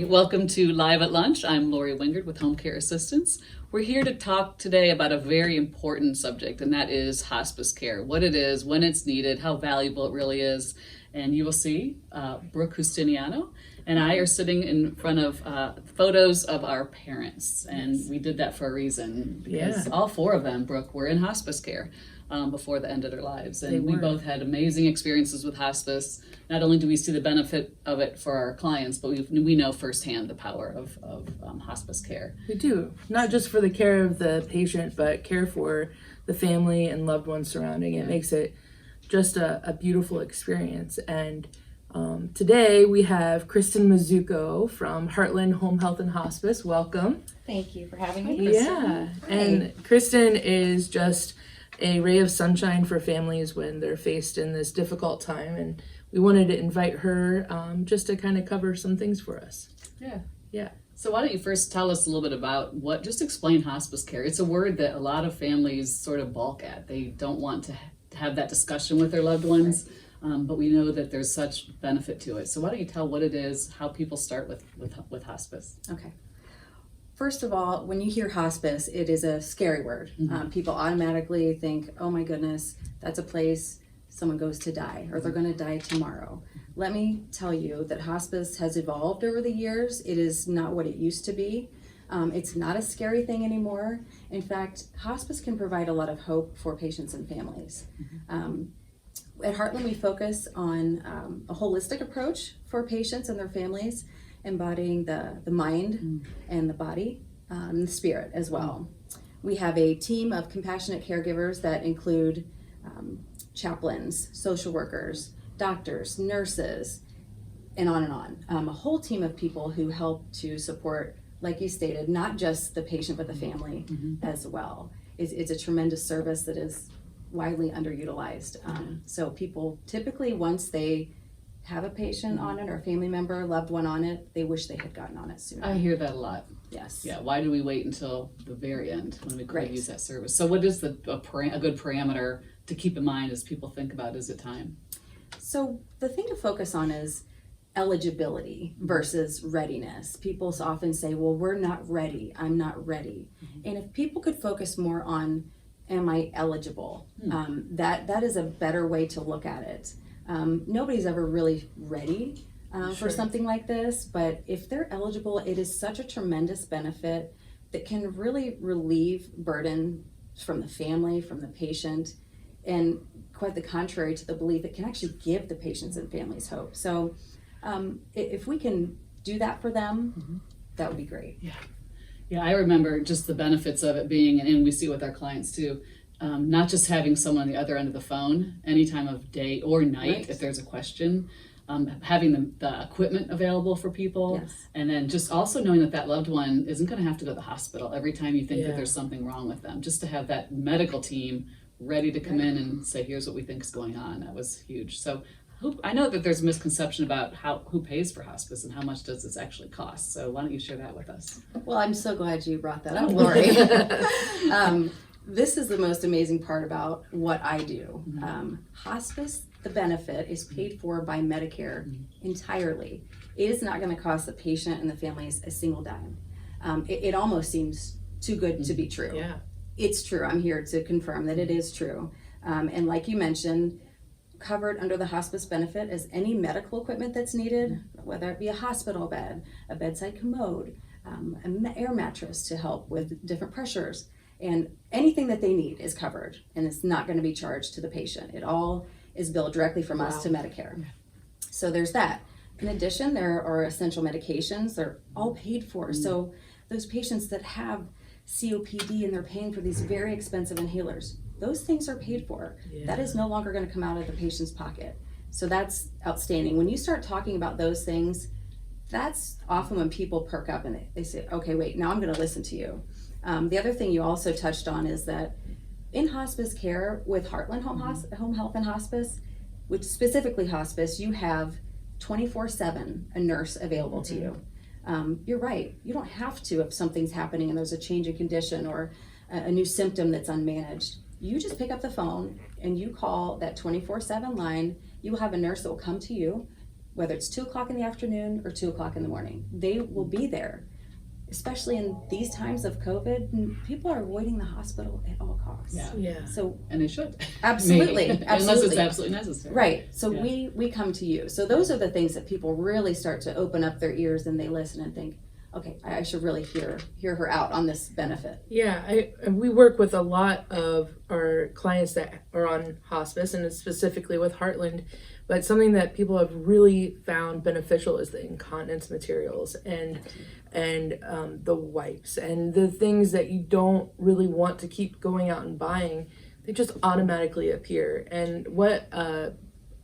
Welcome to Live at Lunch. I'm Lori Wengerd with Home Care Assistance. We're here to talk today about a very important subject, and that is hospice care. What it is, when it's needed, how valuable it really is. And you will see Brooke Justiniano and I are sitting in front of photos of our parents. And we did that for a reason, because all four of them, Brooke, were in hospice care before the end of their lives. And we both had amazing experiences with hospice. Not only do we see the benefit of it for our clients, but we know firsthand the power of hospice care. We do, not just for the care of the patient, but care for the family and loved ones surrounding it. It makes it just a beautiful experience. And today we have Kristen Mazzucco from Heartland Home Health and Hospice. Welcome. Thank you for having me, Kristen. Yeah, and Kristen is just a ray of sunshine for families when they're faced in this difficult time, and we wanted to invite her just to kind of cover some things for us. Yeah. So why don't you first tell us a little bit about just explain hospice care. It's a word that a lot of families sort of balk at. They don't want to have that discussion with their loved ones, but we know that there's such benefit to it. So why don't you tell what it is, how people start with hospice? Okay. First of all, when you hear hospice, it is a scary word. People automatically think, oh my goodness, that's a place someone goes to die, or they're going to die tomorrow. Let me tell you that hospice has evolved over the years. It is not what it used to be. It's not a scary thing anymore. In fact, hospice can provide a lot of hope for patients and families. At Heartland, we focus on a holistic approach for patients and their families, embodying the mind and the body, and the spirit as well. We have a team of compassionate caregivers that include chaplains, social workers, doctors, nurses, and on and on. A whole team of people who help to support, like you stated, not just the patient, but the family as well. It's a tremendous service that is widely underutilized. So people typically, once they have a patient on it or a family member, loved one on it, they wish they had gotten on it sooner. I hear that a lot. Yes. Yeah, why do we wait until the very end when we could use that service? So what is a good parameter to keep in mind as people think about, is it time? So the thing to focus on is eligibility versus readiness. People often say, well, we're not ready, I'm not ready. And if people could focus more on, am I eligible? That is a better way to look at it. Nobody's ever really ready for something like this, but if they're eligible, it is such a tremendous benefit that can really relieve burden from the family, from the patient, and quite the contrary to the belief, it can actually give the patients and families hope. So if we can do that for them, that would be great. Yeah, I remember just the benefits of it being, and we see with our clients too, not just having someone on the other end of the phone any time of day or night if there's a question, having the equipment available for people, and then just also knowing that loved one isn't going to have to go to the hospital every time you think that there's something wrong with them. Just to have that medical team ready to come in and say, here's what we think is going on. That was huge. So I know that there's a misconception about who pays for hospice and how much does this actually cost. So why don't you share that with us? Well, I'm so glad you brought that up, Lori. This is the most amazing part about what I do. Hospice, the benefit, is paid for by Medicare entirely. It is not going to cost the patient and the families a single dime. It almost seems too good to be true. It's true. I'm here to confirm that it is true. And like you mentioned, covered under the hospice benefit is any medical equipment that's needed, whether it be a hospital bed, a bedside commode, an air mattress to help with different pressures, and anything that they need is covered, and it's not going to be charged to the patient. It all is billed directly from us to Medicare. So there's that. In addition, there are essential medications. They're all paid for. So those patients that have COPD and they're paying for these very expensive inhalers, those things are paid for. That is no longer going to come out of the patient's pocket. So that's outstanding. When you start talking about those things, that's often when people perk up and they say, okay, wait, now I'm going to listen to you. The other thing you also touched on is that in hospice care with Heartland Home Health and Hospice, which specifically hospice, you have 24/7 a nurse available to you. You're right. You don't have to if something's happening and there's a change in condition or a new symptom that's unmanaged. You just pick up the phone and you call that 24/7 line. You will have a nurse that will come to you, whether it's 2 o'clock in the afternoon or 2 o'clock in the morning. They will be there. Especially in these times of COVID, people are avoiding the hospital at all costs. Yeah. So And they should. absolutely, Maybe. absolutely. Unless it's absolutely necessary. Right. So Yeah. we come to you. So those are the things that people really start to open up their ears and they listen and think, okay, I should really hear her out on this benefit. Yeah, we work with a lot of our clients that are on hospice, and specifically with Heartland. But something that people have really found beneficial is the incontinence materials and the wipes and the things that you don't really want to keep going out and buying. They just automatically appear, and what a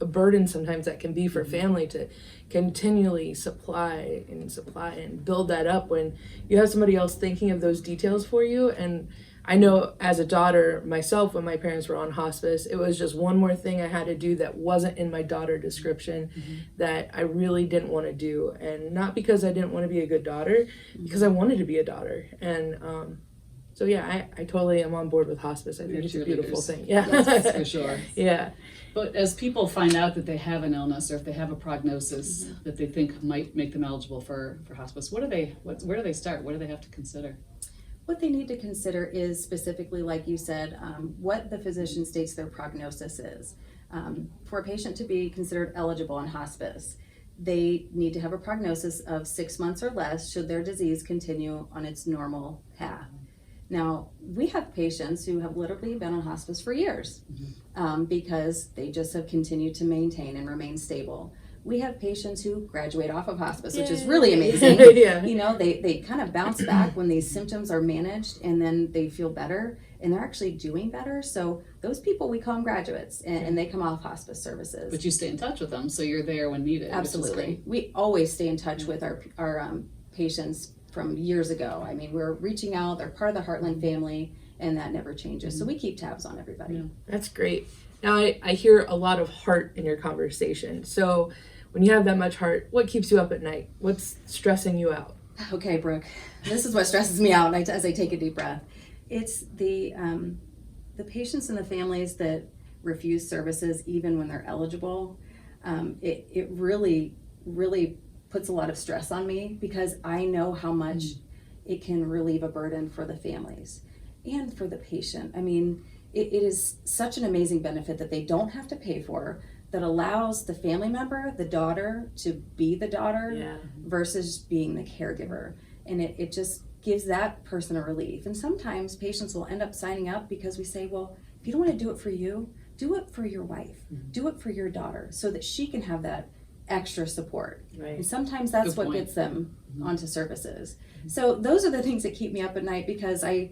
burden sometimes that can be for family to continually supply and build that up when you have somebody else thinking of those details for you. And I know as a daughter myself, when my parents were on hospice, it was just one more thing I had to do that wasn't in my daughter description that I really didn't want to do. And not because I didn't want to be a good daughter, because I wanted to be a daughter. And so yeah, I totally am on board with hospice. I think it's a beautiful thing. Yeah, Yes, for sure. Yeah. But as people find out that they have an illness or if they have a prognosis that they think might make them eligible for hospice, where do they start? What do they have to consider? What they need to consider is specifically, like you said, what the physician states their prognosis is. For a patient to be considered eligible in hospice, they need to have a prognosis of 6 months or less should their disease continue on its normal path. Now, we have patients who have literally been on hospice for years because they just have continued to maintain and remain stable. We have patients who graduate off of hospice, which is really amazing. Yeah. You know, they kind of bounce back when these symptoms are managed and then they feel better and they're actually doing better. So those people, we call them graduates and they come off hospice services. But you stay in touch with them, so you're there when needed. Absolutely. We always stay in touch with our patients from years ago. I mean, we're reaching out, they're part of the Heartland family, and that never changes. So we keep tabs on everybody. Yeah. That's great. Now, I hear a lot of heart in your conversation. So when you have that much heart, what keeps you up at night? What's stressing you out? Okay, Brooke, this is what stresses me out as I take a deep breath. It's the patients and the families that refuse services even when they're eligible. It really, really puts a lot of stress on me because I know how much it can relieve a burden for the families and for the patient. I mean, it is such an amazing benefit that they don't have to pay for, that allows the family member, the daughter, to be the daughter versus being the caregiver. And it just gives that person a relief. And sometimes patients will end up signing up because we say, well, if you don't want to do it for you, do it for your wife, do it for your daughter so that she can have that extra support. Right. And sometimes that's Good what point. gets them onto services. So those are the things that keep me up at night because I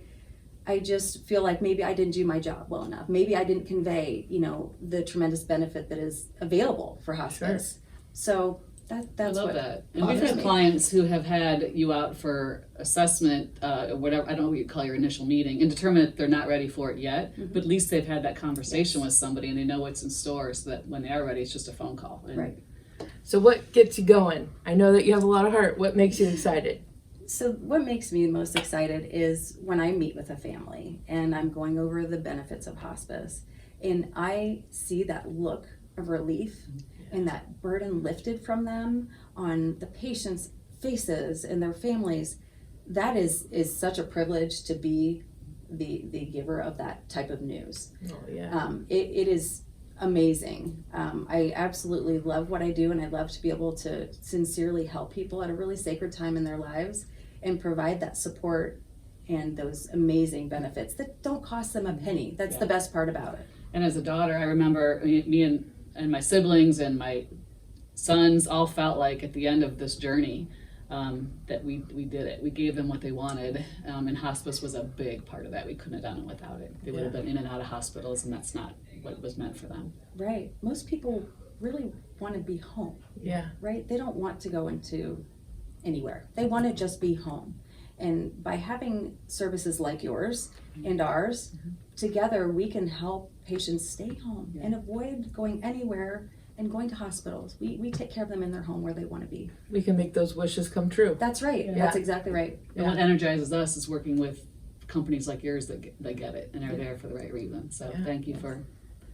just feel like maybe I didn't do my job well enough. Maybe I didn't convey, the tremendous benefit that is available for hospice. Sure. So that's I love what that. And we've had clients who have had you out for assessment, whatever, I don't know what you call your initial meeting, and determine that they're not ready for it yet, but at least they've had that conversation with somebody and they know what's in store so that when they are ready, it's just a phone call. And right. So what gets you going? I know that you have a lot of heart. What makes you excited? So what makes me most excited is when I meet with a family and I'm going over the benefits of hospice and I see that look of relief and that burden lifted from them on the patients' faces and their families. That is such a privilege to be the giver of that type of news. Oh yeah. It is amazing. I absolutely love what I do and I love to be able to sincerely help people at a really sacred time in their lives and provide that support and those amazing benefits that don't cost them a penny. That's the best part about it. And as a daughter, I remember me and my siblings and my sons all felt like at the end of this journey that we did it. We gave them what they wanted, and hospice was a big part of that. We couldn't have done it without it. They would have been in and out of hospitals, and that's not what was meant for them. Right. Most people really want to be home. Yeah. Right? They don't want to go into anywhere. They want to just be home. And by having services like yours and ours, together we can help patients stay home and avoid going anywhere and going to hospitals. We take care of them in their home where they want to be. We can make those wishes come true. That's right. Yeah. That's exactly right. And what energizes us is working with companies like yours that get it and are there for the right reason. So thank you for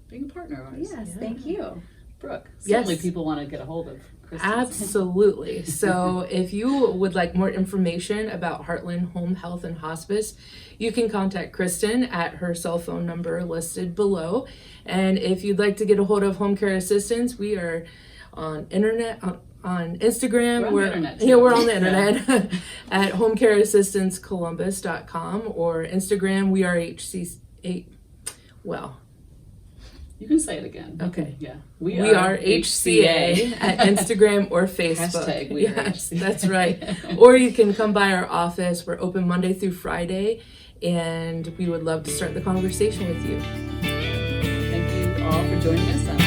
being a partner of ours. Yes, thank you. Brooke, certainly Yes. people want to get a hold of Kristen. Absolutely. So if you would like more information about Heartland Home Health and Hospice, you can contact Kristen at her cell phone number listed below. And if you'd like to get a hold of Home Care Assistance, we are on on Instagram. We're on the internet, Yeah, too. we're on the internet at homecareassistancecolumbus.com or Instagram. We are HC8. Well, You can say it again. Okay. Yeah. we are HCA at Instagram or Facebook. Hashtag we are Yes, HCA. that's right. Or you can come by our office. We're open Monday through Friday, and we would love to start the conversation with you. Thank you all for joining us on